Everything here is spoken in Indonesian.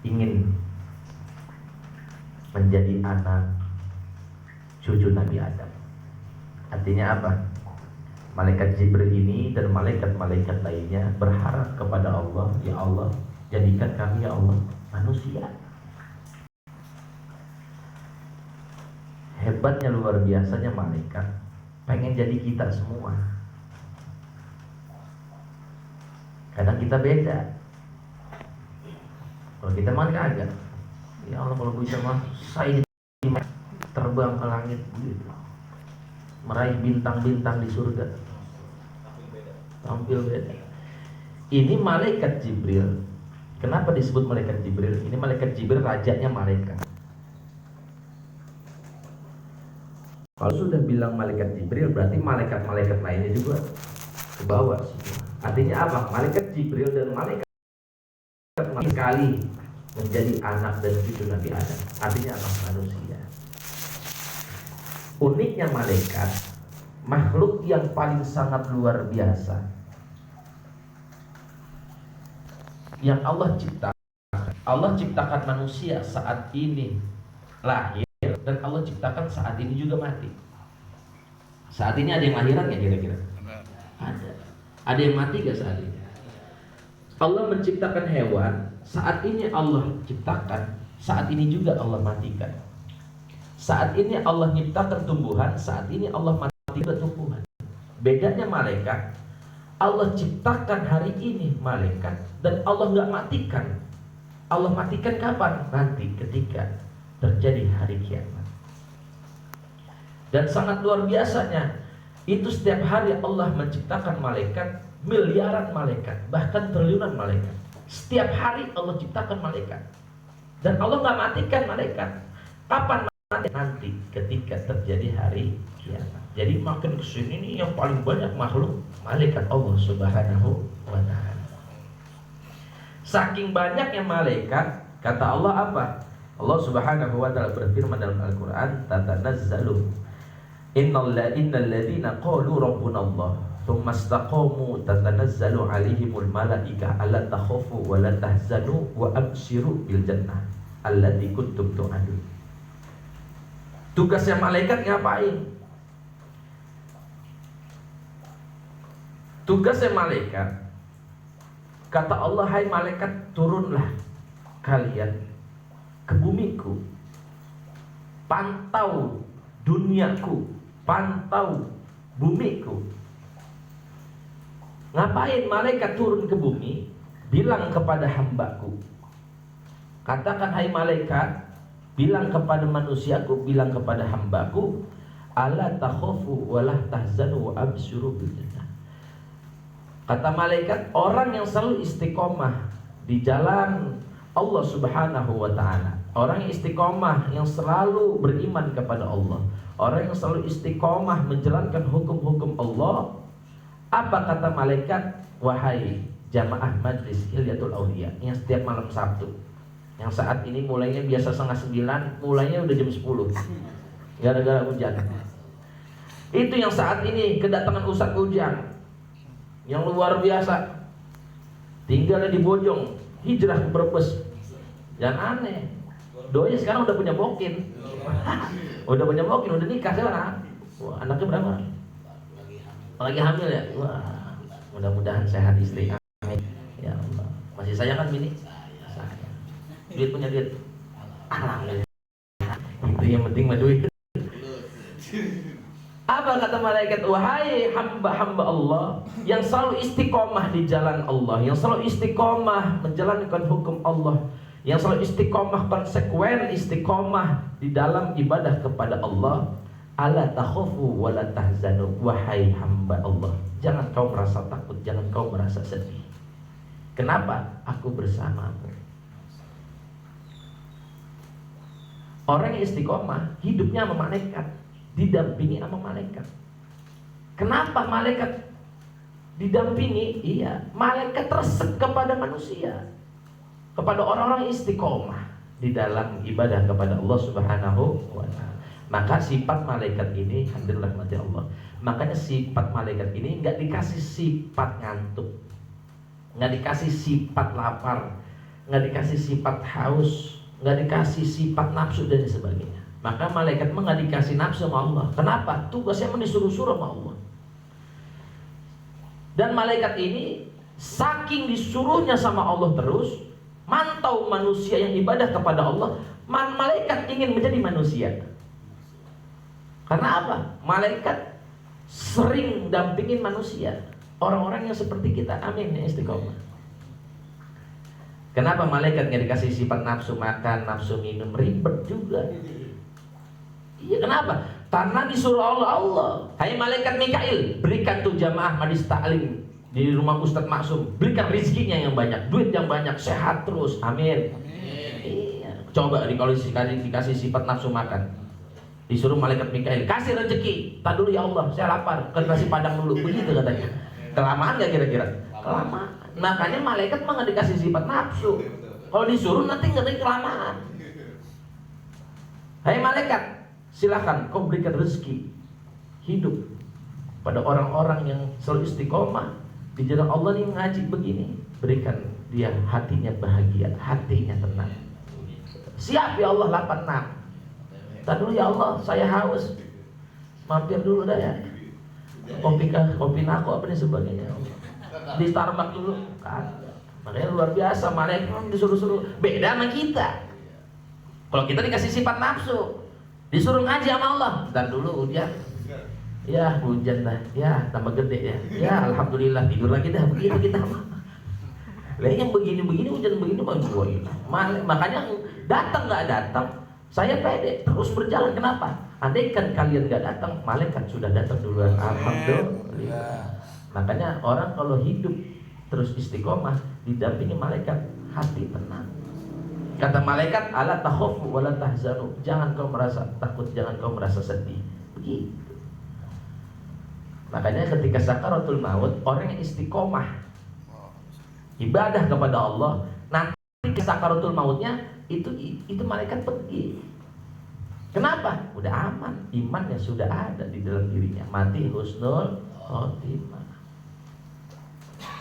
ingin menjadi anak cucu Nabi Adam. Artinya apa? Malaikat Jibril ini dan malaikat-malaikat lainnya berharap kepada Allah, ya Allah, jadikan kami ya Allah manusia. Hebatnya luar biasanya malaikat pengen jadi kita semua. Kadang kita beda. Kalau kita mah kagak. Ya Allah, kalau bisa mah saya terbang ke langit gitu, meraih bintang-bintang di surga. Tampil beda. Ini malaikat Jibril. Kenapa disebut malaikat Jibril? Ini malaikat Jibril rajanya malaikat. Kalau sudah bilang malaikat Jibril, berarti malaikat-malaikat lainnya juga ke bawah semua. Artinya apa? Malaikat Jibril dan malaikat sekali menjadi anak dan cucu Nabi Adam. Artinya apa? Manusia. Uniknya malaikat, makhluk yang paling sangat luar biasa yang Allah ciptakan. Allah ciptakan manusia saat ini lahir, dan Allah ciptakan saat ini juga mati. Saat ini ada yang lahiran nggak kira-kira? Ada. Ada yang mati nggak saat ini? Allah menciptakan hewan, saat ini Allah ciptakan, saat ini juga Allah matikan. Saat ini Allah menciptakan tumbuhan, saat ini Allah matikan tumbuhan. Bedanya malaikat, Allah ciptakan hari ini malaikat, dan Allah nggak matikan. Allah matikan kapan? Nanti ketika terjadi hari kiamat. Dan sangat luar biasanya, itu setiap hari Allah menciptakan malaikat, miliaran malaikat, bahkan triliunan malaikat. Setiap hari Allah ciptakan malaikat, dan Allah nggak matikan malaikat. Kapan mati? Nanti ketika terjadi hari kiamat. Jadi makin kesini nih yang paling banyak makhluk malaikat Allah Subhanahu wa ta'ala. Saking banyaknya malaikat, kata Allah apa? Allah Subhanahu wa ta'ala berfirman dalam Al-Quran, tatanazzalu innal ladzina qalu rabbuna Allah tsumma istaqamu tatanazzalu alaihimul malaika alla takhafu wa la tahzanu wa abshiru bil jannah allati kuntum tu'adun. Tugasnya malaikat ngapain? Tugasnya malaikat, kata Allah, hai malaikat, turunlah kalian ke bumiku, pantau duniaku, pantau bumiku. Ngapain malaikat turun ke bumi? Bilang kepada hambaku, katakan hai malaikat, bilang kepada manusiaku, bilang kepada hambaku, ala takhafu wa la tahzanu wa abshiru bil jannah. Kata malaikat, orang yang selalu istiqomah di jalan Allah Subhanahu wa ta'ala, orang yang istiqomah, yang selalu beriman kepada Allah, orang yang selalu istiqomah menjalankan hukum-hukum Allah. Apa kata malaikat? Wahai jamaah majlis Hilyatul Aulia yang setiap malam Sabtu, yang saat ini mulainya biasa 8:30, mulainya udah jam 10 gara-gara hujan. Itu yang saat ini kedatangan Ustadz Ujang yang luar biasa, tinggalnya di Bojong, hijrah ke Brebes. Jangan aneh, doi sekarang udah punya bokin. Udah punya bokin, udah nikah sekarang. Wah, anaknya berapa? Lagi hamil ya? Wah, mudah-mudahan sehat istri. Amin. Ya Allah. Masih sayang kan bini? Sayang. Duit punya duit. Alhamdulillah. Itu yang penting mah duit. Apa kata malaikat? Wahai hamba-hamba Allah yang selalu istiqomah di jalan Allah, yang selalu istiqomah menjalankan hukum Allah, yang selalu istiqomah, konsekuen istiqomah di dalam ibadah kepada Allah, ala takhafu wa la tahzanu. Wahai hamba Allah, jangan kau merasa takut, jangan kau merasa sedih. Kenapa? Aku bersamamu. Orang yang istiqomah hidupnya sama malaikat, didampingi sama malaikat. Kenapa malaikat didampingi? Iya, malaikat resep kepada manusia, kepada orang-orang istiqomah di dalam ibadah kepada Allah Subhanahu wa ta'ala. Maka sifat malaikat ini, alhamdulillah mati Allah, makanya sifat malaikat ini nggak dikasih sifat ngantuk, nggak dikasih sifat lapar, nggak dikasih sifat haus, nggak dikasih sifat nafsu dan sebagainya. Maka malaikat mah nggak dikasih nafsu sama Allah. Kenapa? Tugasnya mah disuruh-suruh sama Allah. Dan malaikat ini saking disuruhnya sama Allah terus, mantau manusia yang ibadah kepada Allah, malaikat ingin menjadi manusia. Karena apa? Malaikat sering dampingin manusia, orang-orang yang seperti kita. Amin ya istiqomah. Kenapa malaikat nggak dikasih sifat nafsu makan, nafsu minum? Ribet juga. Iya, kenapa? Karena disuruh Allah. Hai malaikat Mikail, berikan tuh jamaah majlis taklim di rumah Ustadz Maksum, berikan rezekinya yang banyak, duit yang banyak, sehat terus. Amin. Iya. Coba kalau dikasih sifat nafsu makan, disuruh malaikat Mikail kasih rezeki. Tak dulu ya Allah, saya lapar, kan kasih padang dulu. Begitu katanya. Kelamaan gak kira-kira? Kelamaan. Makanya malaikat mah nggak dikasih sifat nafsu. Kalau disuruh nanti nggak kelamaan. Hai malaikat, silahkan kau berikan rezeki hidup pada orang-orang yang selalu istiqomah di jalan Allah nih ngaji begini. Berikan dia hatinya bahagia, hatinya tenang. Siap ya Allah, 86. Tadi dulu ya Allah, saya haus, mampir dulu dah ya. Kopi nako apa dan sebagainya. Di Starbucks dulu kan. Makanya luar biasa, malaikat disuruh-suruh. Beda sama kita. Kalau kita dikasih sifat nafsu, disuruh ngaji sama Allah, dan dulu hujan, ya hujan dah, ya tambah gede ya, ya alhamdulillah tidur lagi dah, begitu kita. Lah yang begini-begini hujan begini makanya datang nggak datang, saya pede terus berjalan. Kenapa? Andaikan kalian nggak datang, malaikat sudah datang duluan. Alhamdulillah. Makanya orang kalau hidup terus istiqomah didampingi malaikat, hati tenang. Kata malaikat, ala takhafu wa la tahzanu. Jangan kau merasa takut, jangan kau merasa sedih. Begitu. Makanya ketika sakaratul maut, orang yang istiqomah ibadah kepada Allah, nanti sakaratul mautnya itu malaikat pergi. Kenapa? Udah aman, imannya sudah ada di dalam dirinya. Mati husnul khotimah.